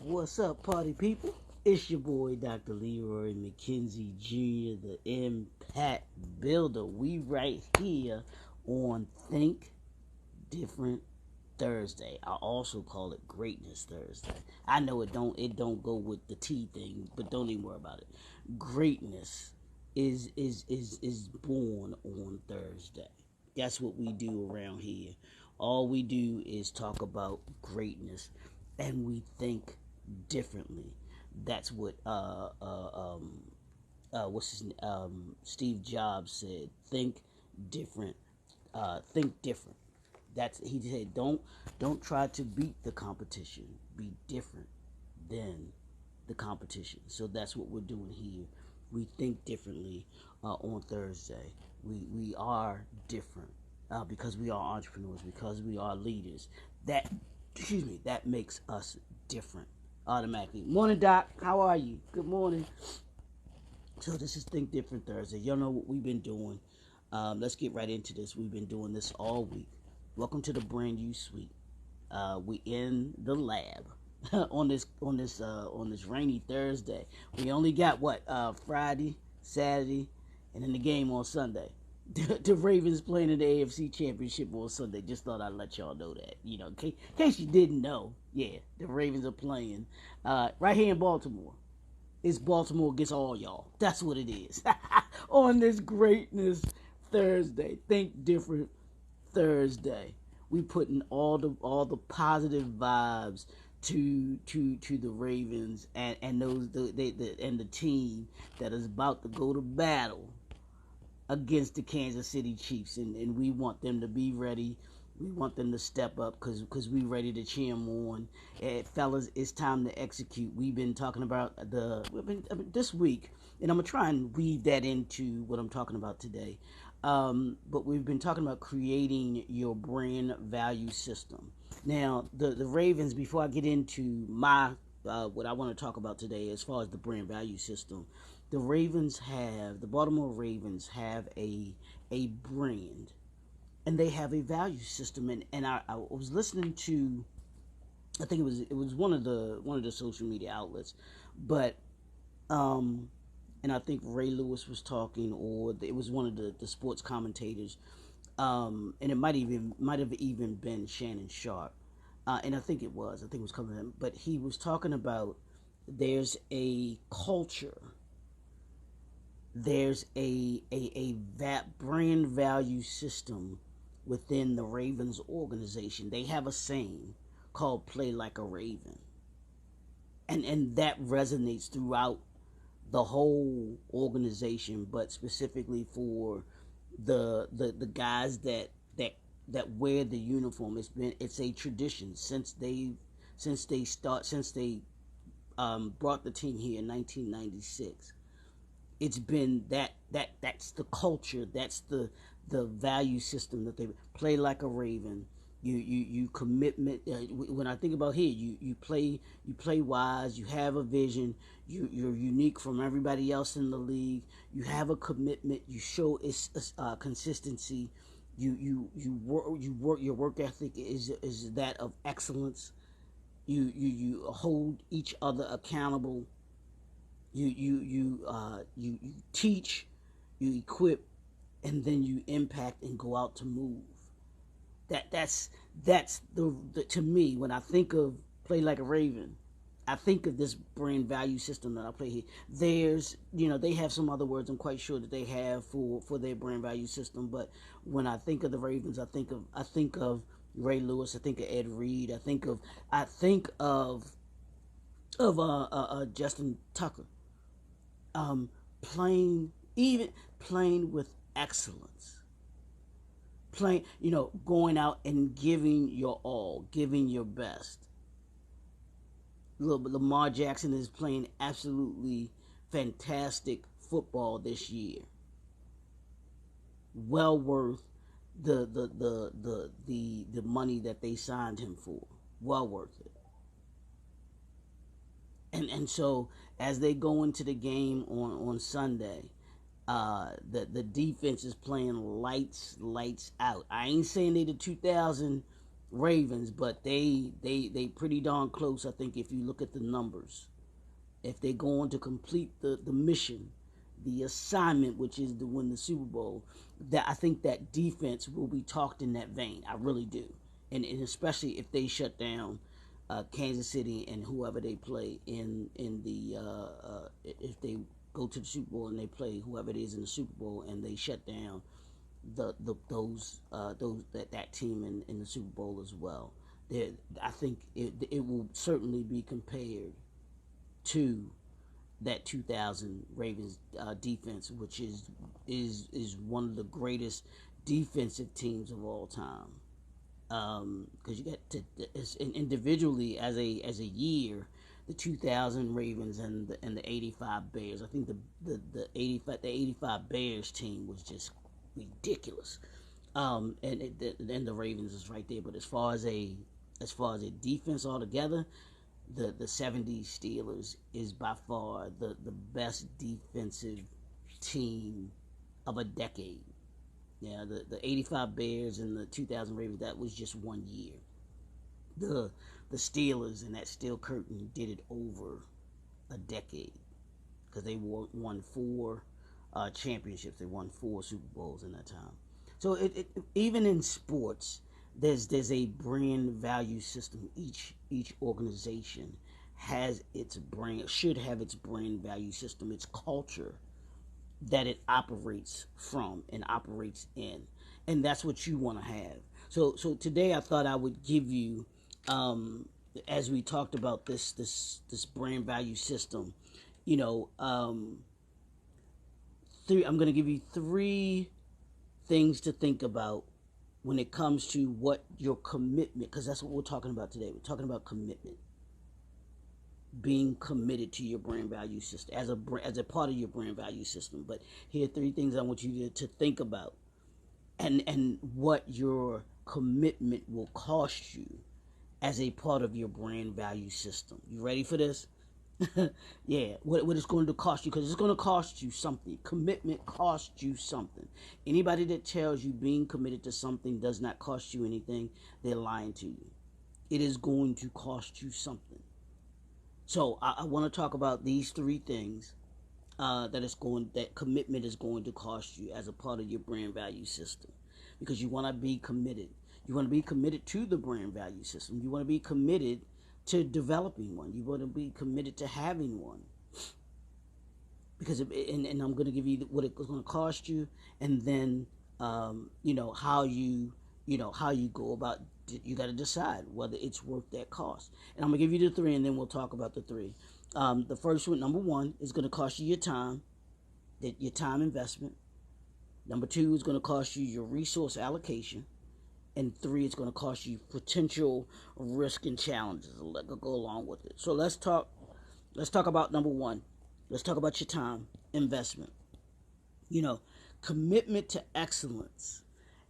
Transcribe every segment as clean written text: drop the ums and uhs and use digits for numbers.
What's up, party people? It's your boy, Dr. Leroy McKenzie Jr., the Impact Builder. We right here on Think Different Thursday. I also call it Greatness Thursday. I know it don't go with the T thing, but don't even worry about it. Greatness is born on Thursday. That's what we do around here. All we do is talk about greatness, and we think differently. That's what Steve Jobs said. Different. Think different. That's he said. Don't try to beat the competition. Be different than the competition. So that's what we're doing here. We think differently on Thursday. We are different because we are entrepreneurs, because we are leaders. That makes us different automatically. Morning, Doc. How are you? Good morning. So this is Think Different Thursday. Y'all know what we've been doing. Let's get right into this. We've been doing this all week. Welcome to the brand new suite. We in the lab on this rainy Thursday. We only got Friday, Saturday, and then the game on Sunday. The Ravens playing in the AFC Championship on Sunday. Just thought I'd let y'all know that. In case you didn't know, yeah, the Ravens are playing right here in Baltimore. It's Baltimore against all y'all. That's what it is. On this Greatness Thursday, Think Different Thursday, we putting all the positive vibes to the Ravens and the team that is about to go to battle against the Kansas City Chiefs, and we want them to be ready. We want them to step up because we ready to cheer them on. Fellas, it's time to execute. We've been talking about this week, and I'm going to try and weave that into what I'm talking about today. But we've been talking about creating your brand value system. Now, the Ravens, before I get into my what I want to talk about today as far as the brand value system, the Baltimore Ravens have a brand, and they have a value system. And I was listening to, I think it was one of the social media outlets, but and I think Ray Lewis was talking, or it was one of the sports commentators, and it might have even been Shannon Sharp, and I think it was coming in, but he was talking about there's a culture, there's a brand value system within the Ravens organization. They have a saying called "Play like a Raven," and that resonates throughout the whole organization, but specifically for the guys that wear the uniform. It's a tradition since they brought the team here in 1996. It's been that's the culture, that's the value system that they play like a Raven. You commitment. When I think about here, you play wise. You have a vision. You're unique from everybody else in the league. You have a commitment. You show consistency. You work. Your work ethic is that of excellence. You hold each other accountable. You teach, you equip, and then you impact and go out to move. That's the to me, when I think of Play Like a Raven, I think of this brand value system that I play here. There's they have some other words I'm quite sure that they have for their brand value system, but when I think of the Ravens, I think of Ray Lewis, I think of Ed Reed, I think of Justin Tucker, playing with excellence, going out and giving your all, giving your best. Lamar Jackson is playing absolutely fantastic football this year. Well worth the money that they signed him for. Well worth it. And so as they go into the game on Sunday, the defense is playing lights out. I ain't saying they the 2000 Ravens, but they pretty darn close. I think if you look at the numbers, if they're going to complete the mission, the assignment, which is to win the Super Bowl, that I think that defense will be talked in that vein. I really do, and especially if they shut down Kansas City and whoever they play in the if they go to the Super Bowl and they play whoever it is in the Super Bowl and they shut down those that team in the Super Bowl as well. I think it will certainly be compared to that 2000 Ravens defense, which is one of the greatest defensive teams of all time. Because you got to individually as a year, the 2000 Ravens and the 85 Bears. I think the 85 Bears team was just ridiculous. And the Ravens is right there. But as far as a defense altogether, the 70s Steelers is by far the best defensive team of a decade. Yeah, the 85 Bears and the 2000 Ravens, that was just one year. The Steelers and that steel curtain did it over a decade because they won 4 championships. They won 4 Super Bowls in that time. So even in sports, there's a brand value system. Each organization has its brand, should have its brand value system, its culture that it operates from and operates in, and that's what you want to have. So today I thought I would give you, as we talked about this brand value system, I'm going to give you 3 things to think about when it comes to what your commitment, because that's what we're talking about today. We're talking about commitment, being committed to your brand value system as a part of your brand value system. But here are 3 things I want you to think about, and what your commitment will cost you as a part of your brand value system. You ready for this? Yeah, what it's going to cost you, because it's going to cost you something. Commitment costs you something. Anybody that tells you being committed to something does not cost you anything, they're lying to you. It is going to cost you something. So I want to talk about these 3 things that commitment is going to cost you as a part of your brand value system, because you want to be committed. You want to be committed to the brand value system. You want to be committed to developing one. You want to be committed to having one. Because and I'm going to give you what it's going to cost you, and then how you go about. You got to decide whether it's worth that cost. And I'm going to give you the 3, and then we'll talk about the 3. The first one, number 1, is going to cost you your time investment. Number 2 is going to cost you your resource allocation. And 3, it's going to cost you potential risk and challenges that go along with it. So let's talk about number 1. Let's talk about your time investment. Commitment to excellence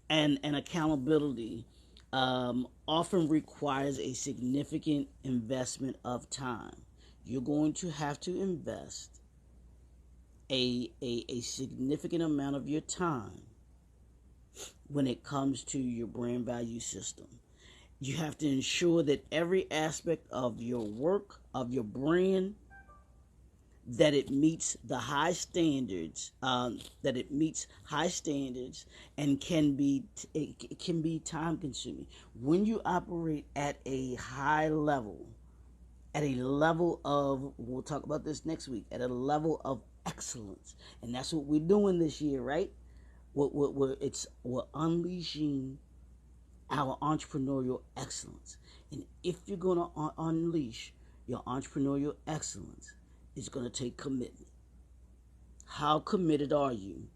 and accountability often requires a significant investment of time. You're going to have to invest a significant amount of your time when it comes to your brand value system. You have to ensure that every aspect of your work, of your brand, that it meets the high standards, and it can be time consuming. When you operate at a high level, we'll talk about this next week, at a level of excellence, and that's what we're doing this year, right? We're unleashing our entrepreneurial excellence. And if you're going to unleash your entrepreneurial excellence, it's going to take commitment. How committed are you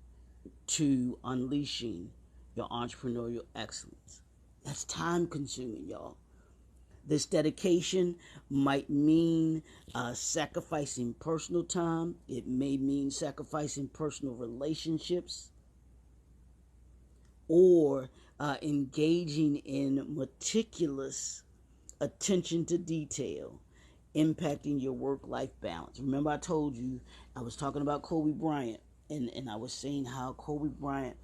to unleashing your entrepreneurial excellence? That's time consuming, y'all. This dedication might mean sacrificing personal time. It may mean sacrificing personal relationships, or engaging in meticulous attention to detail, impacting your work-life balance. Remember, I told you, I was talking about Kobe Bryant, and I was saying how Kobe Bryant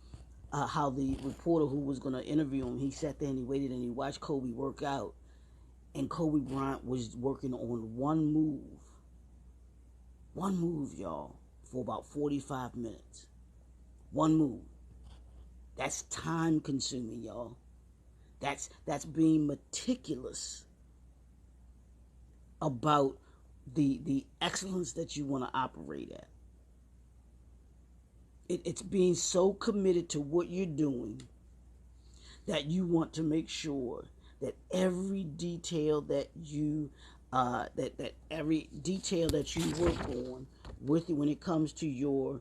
how the reporter who was going to interview him, he sat there and he waited and he watched Kobe work out, and Kobe Bryant was working on one move, y'all, for about 45 minutes. One move. That's time consuming, y'all. That's being meticulous about the excellence that you want to operate at. It's being so committed to what you're doing that you want to make sure that every detail that you that every detail that you work on with when it comes to your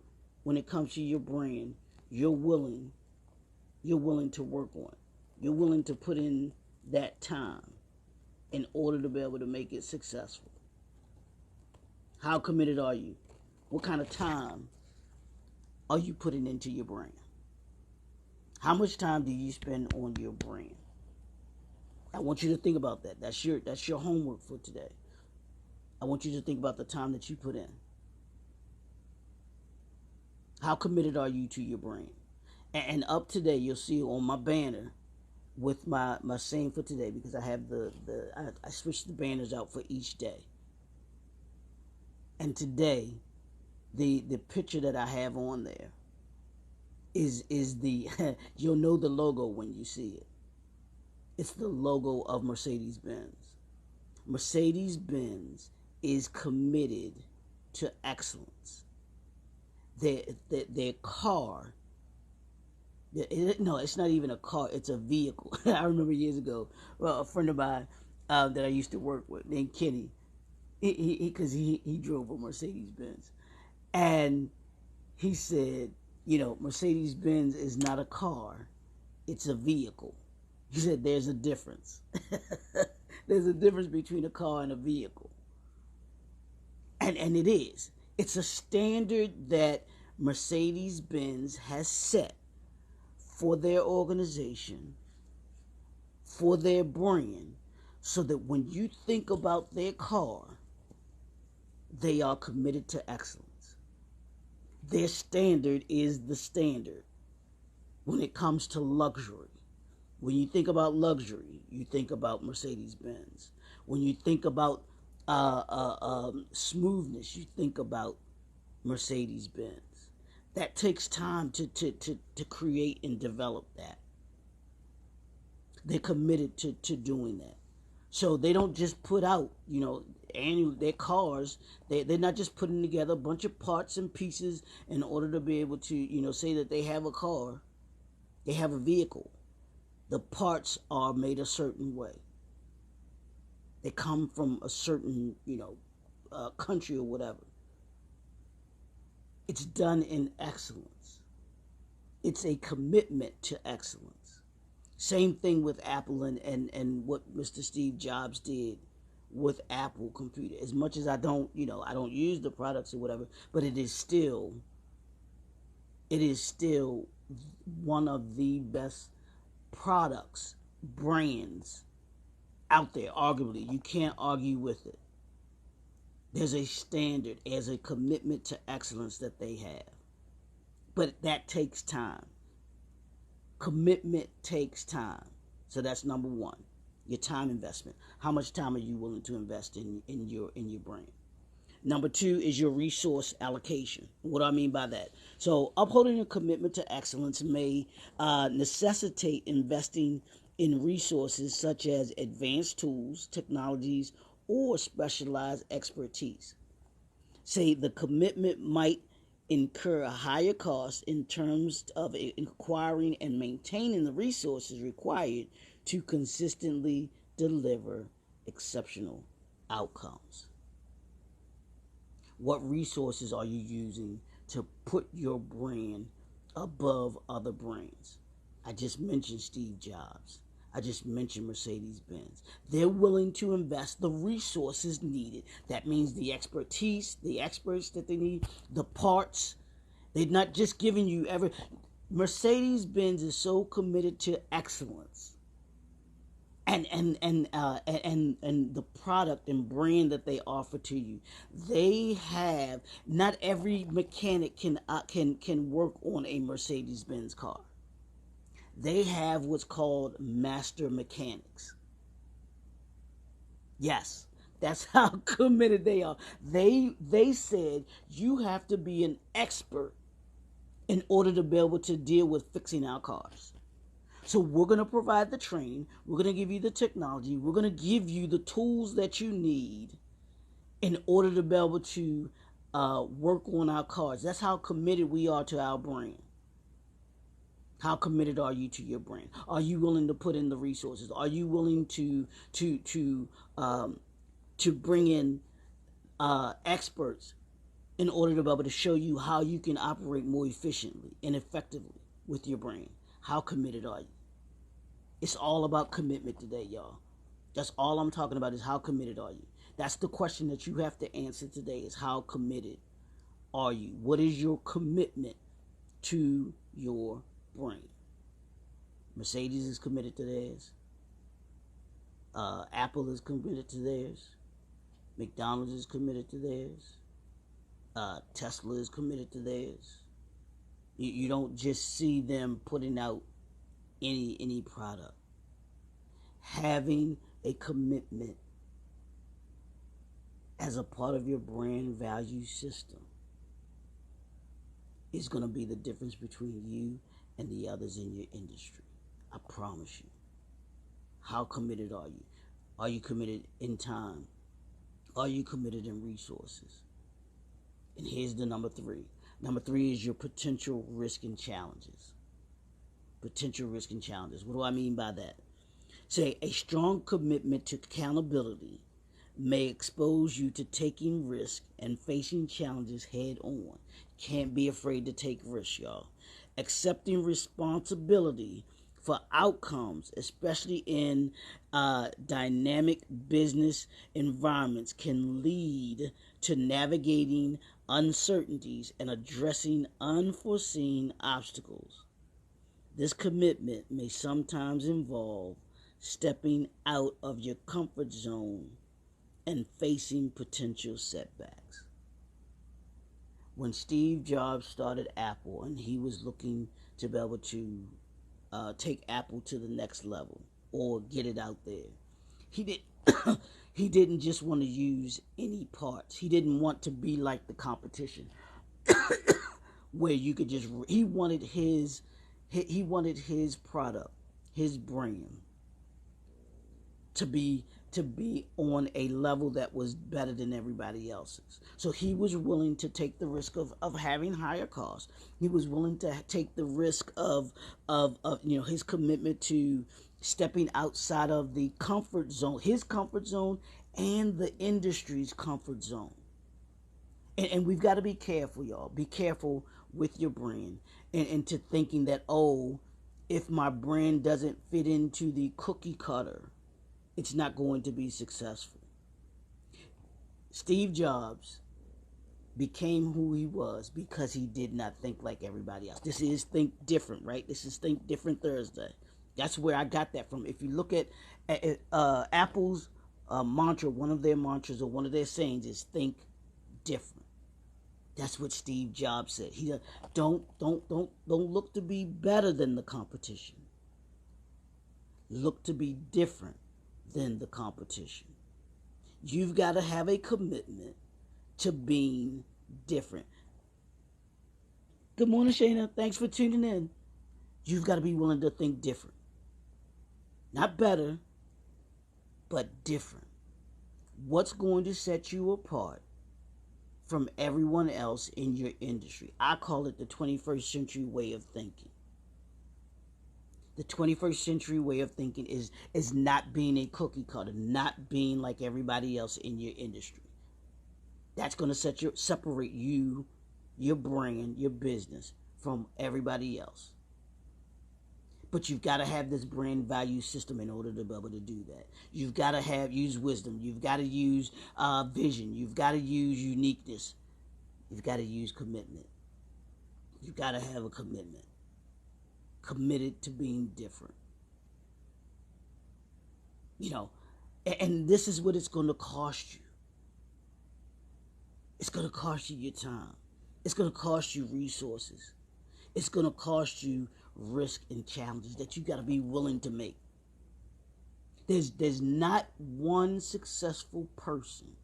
brand, you're willing to work on. You're willing to put in that time in order to be able to make it successful. How committed are you? What kind of time are you putting into your brand? How much time do you spend on your brand? I want you to think about that. That's your homework for today. I want you to think about the time that you put in. How committed are you to your brand? And up today, you'll see on my banner with my saying for today, because I have I switched the banners out for each day. And today, the picture that I have on there is the you'll know the logo when you see it. It's the logo of Mercedes-Benz. Mercedes-Benz is committed to excellence. Their car, no, it's not even a car, it's a vehicle. I remember years ago, a friend of mine that I used to work with named Kenny, because he drove a Mercedes-Benz, and he said, Mercedes-Benz is not a car, it's a vehicle. He said there's a difference. There's a difference between a car and a vehicle. And it is. It's a standard that Mercedes-Benz has set for their organization, for their brand, so that when you think about their car, they are committed to excellence. Their standard is the standard when it comes to luxury. When you think about luxury, you think about Mercedes-Benz. When you think about smoothness, you think about Mercedes-Benz. That takes time to create and develop that. They're committed to doing that. So they don't just put out, their cars. They're not just putting together a bunch of parts and pieces in order to be able to, say that they have a car. They have a vehicle. The parts are made a certain way. They come from a certain, country or whatever. It's done in excellence. It's a commitment to excellence. Same thing with Apple and what Mr. Steve Jobs did with Apple computer. As much as I don't use the products or whatever, but it is still one of the best products, brands out there, arguably. You can't argue with it. There's a standard, as a commitment to excellence that they have. But that takes time. Commitment takes time. So that's number one, your time investment. How much time are you willing to invest in your brand? Number two is your resource allocation. What do I mean by that? So upholding a commitment to excellence may necessitate investing in resources such as advanced tools, technologies, or specialized expertise. Say the commitment might incur a higher cost in terms of acquiring and maintaining the resources required to consistently deliver exceptional outcomes. What resources are you using to put your brand above other brands? I just mentioned Steve Jobs. I just mentioned Mercedes-Benz. They're willing to invest the resources needed. That means the expertise, the experts that they need, the parts. They're not just giving you every. Mercedes-Benz is so committed to excellence. And the product and brand that they offer to you, they have. Not every mechanic can work on a Mercedes-Benz car. They have what's called master mechanics. Yes, that's how committed they are. They said you have to be an expert in order to be able to deal with fixing our cars. So we're going to provide the training. We're going to give you the technology. We're going to give you the tools that you need in order to be able to work on our cars. That's how committed we are to our brand. How committed are you to your brand? Are you willing to put in the resources? Are you willing to bring in experts in order to be able to show you how you can operate more efficiently and effectively with your brand? How committed are you? It's all about commitment today, y'all. That's all I'm talking about is how committed are you? That's the question that you have to answer today is how committed are you? What is your commitment to your brand? Mercedes is committed to theirs. Apple is committed to theirs. McDonald's is committed to theirs. Tesla is committed to theirs. You don't just see them putting out any product. Having a commitment as a part of your brand value system is going to be the difference between you and the others in your industry. I promise you. How committed are you? Are you committed in time? Are you committed in resources? And here's the number 3. Number 3 is your potential risk and challenges. Potential risk and challenges. What do I mean by that? Say, a strong commitment to accountability may expose you to taking risk and facing challenges head on. Can't be afraid to take risks, y'all. Accepting responsibility for outcomes, especially in dynamic business environments, can lead to navigating uncertainties and addressing unforeseen obstacles. This commitment may sometimes involve stepping out of your comfort zone and facing potential setbacks. When Steve Jobs started Apple and he was looking to be able to take Apple to the next level or get it out there, he didn't just want to use any parts. He didn't want to be like the competition where you could just, he wanted his product, his brand to be on a level that was better than everybody else's. So he was willing to take the risk of having higher costs. He was willing to take the risk of his commitment to stepping outside of the comfort zone, his comfort zone and the industry's comfort zone. And we've got to be careful, y'all. Be careful with your brand and to thinking that, oh, if my brand doesn't fit into the cookie cutter, it's not going to be successful. Steve Jobs became who he was because he did not think like everybody else. This is Think Different, right? This is Think Different Thursday. That's where I got that from. If you look at Apple's mantra, one of their mantras or one of their sayings is Think Different. That's what Steve Jobs said. He said, don't look to be better than the competition. Look to be different than the competition. You've got to have a commitment to being different. Good morning, Shayna. Thanks for tuning in. You've got to be willing to think different. Not better, but different. What's going to set you apart from everyone else in your industry? I call it the 21st century way of thinking. The 21st century way of thinking is not being a cookie cutter, not being like everybody else in your industry. That's going to separate you, your brand, your business from everybody else. But you've got to have this brand value system in order to be able to do that. You've got to use wisdom. You've got to use vision. You've got to use uniqueness. You've got to use commitment. You've got to have a commitment. Committed to being different. And this is what it's going to cost you. It's going to cost you your time. It's going to cost you resources. It's going to cost you risk and challenges that you got to be willing to make. There's not one successful person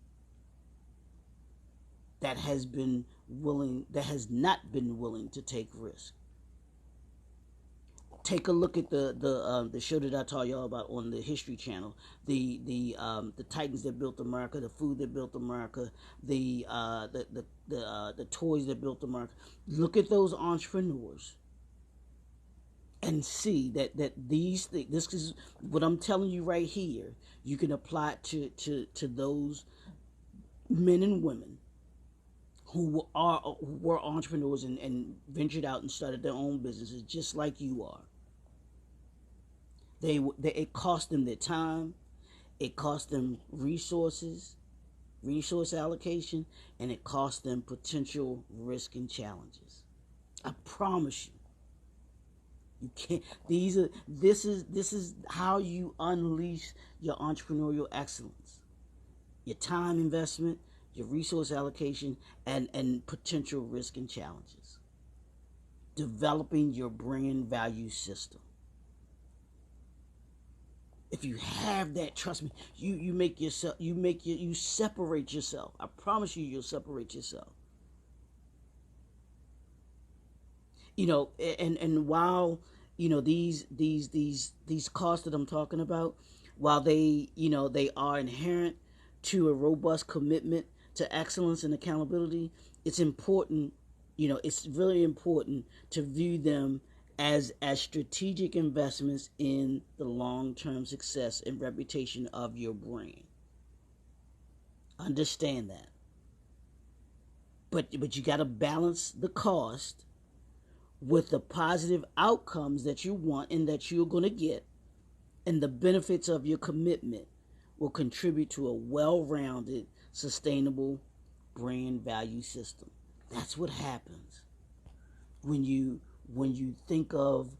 that has not been willing to take risk. Take a look at the show that I taught y'all about on the History Channel. The Titans that built America, the food that built America, the toys that built America. Look at those entrepreneurs and see that these things. This is what I'm telling you right here. You can apply it to those men and women who were entrepreneurs and ventured out and started their own businesses just like you are. It cost them their time, it cost them resource allocation, and it cost them potential risk and challenges. I promise you. You can't. This is how you unleash your entrepreneurial excellence. Your time investment, your resource allocation, and potential risk and challenges. Developing your brand value system. If you have that, trust me, you separate yourself. I promise you'll separate yourself. And while these costs that I'm talking about, while they are inherent to a robust commitment to excellence and accountability, it's important, it's really important to view them as strategic investments in the long-term success and reputation of your brand. Understand that. But you got to balance the cost with the positive outcomes that you want and that you're going to get, and the benefits of your commitment will contribute to a well-rounded, sustainable brand value system. That's what happens when you think of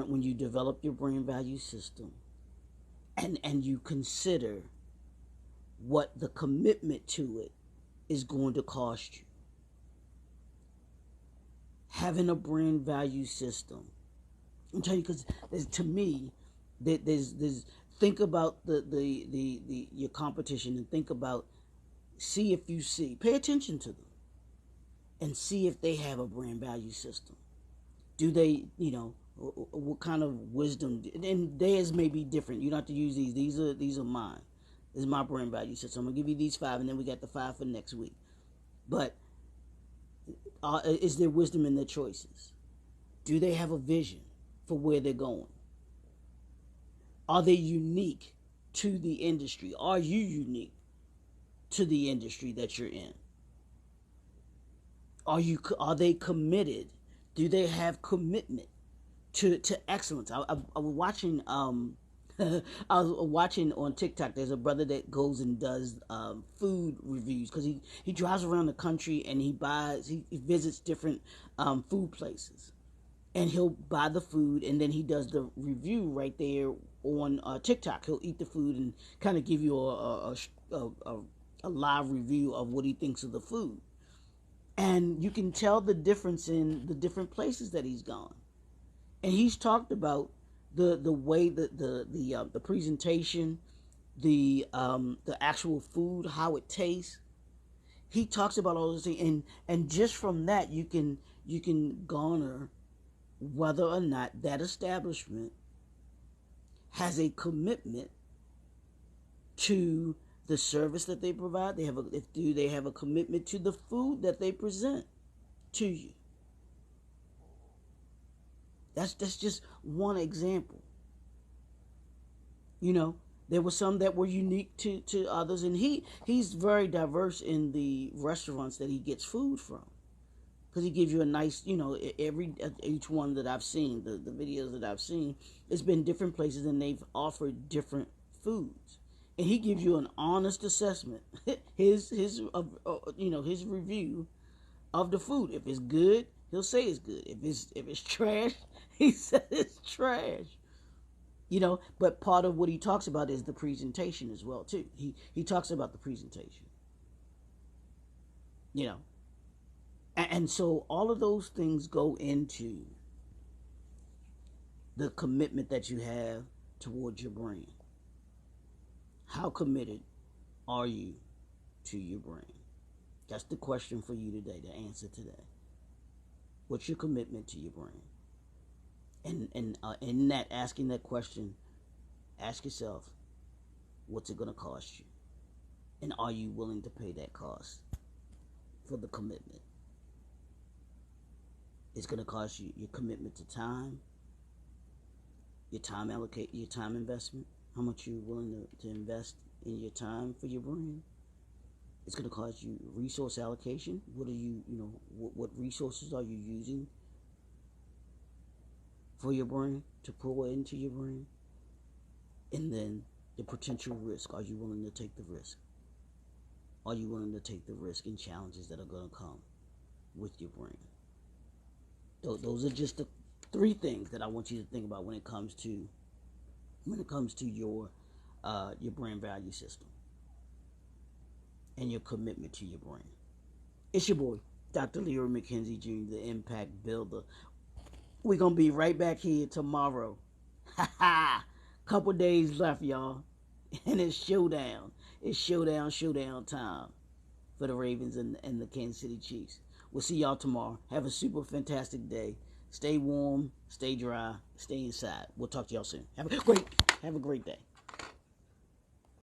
when you develop your brand value system, and you consider what the commitment to it is going to cost you. Having a brand value system, I'm telling you, because to me, there's think about your competition, and think about, pay attention to them and see if they have a brand value system. Do they, what kind of wisdom? And theirs may be different. You don't have to use these. These are mine. This is my brand value system. I'm gonna give you these 5, and then we got the 5 for next week. But is there wisdom in their choices? Do they have a vision for where they're going? Are they unique to the industry? Are you unique to the industry that you're in? Are they committed? Do they have commitment to excellence? I was watching I was watching on TikTok. There's a brother that goes and does food reviews, because he drives around the country and he visits different food places, and he'll buy the food, and then he does the review right there on TikTok. He'll eat the food and kind of give you a live review of what he thinks of the food. And you can tell the difference in the different places that he's gone. And he's talked about the way that the presentation, the actual food, how it tastes. He talks about all those things, and just from that you can garner whether or not that establishment has a commitment to the service that they provide. Do they have a commitment to the food that they present to you? That's just one example. There were some that were unique to others, and he's very diverse in the restaurants that he gets food from, because he gives you a nice, each one that I've seen, the videos that I've seen, it's been different places, and they've offered different foods. And he gives you an honest assessment, his review of the food. If it's good, he'll say it's good. If it's trash, he says it's trash. But part of what he talks about is the presentation as well too. He talks about the presentation. And so all of those things go into the commitment that you have towards your brain. How committed are you to your brain? That's the question for you today, the answer today. What's your commitment to your brain? And in that, asking that question, ask yourself, what's it going to cost you? And are you willing to pay that cost for the commitment? It's going to cost you your commitment to time, your time investment, how much you're willing to invest in your time for your brain. It's going to cost you resource allocation. What are what resources are you using for your brain, to pour into your brain? And then the potential risk. Are you willing to take the risk? Are you willing to take the risk and challenges that are going to come with your brain? Those are just the 3 things that I want you to think about when it comes to your brain value system and your commitment to your brain. It's your boy, Dr. Leroy McKenzie Jr., the Impact Builder. We're going to be right back here tomorrow. Couple days left, y'all. And it's showdown. It's showdown time for the Ravens and the Kansas City Chiefs. We'll see y'all tomorrow. Have a super fantastic day. Stay warm, stay dry, stay inside. We'll talk to y'all soon. Have a great day.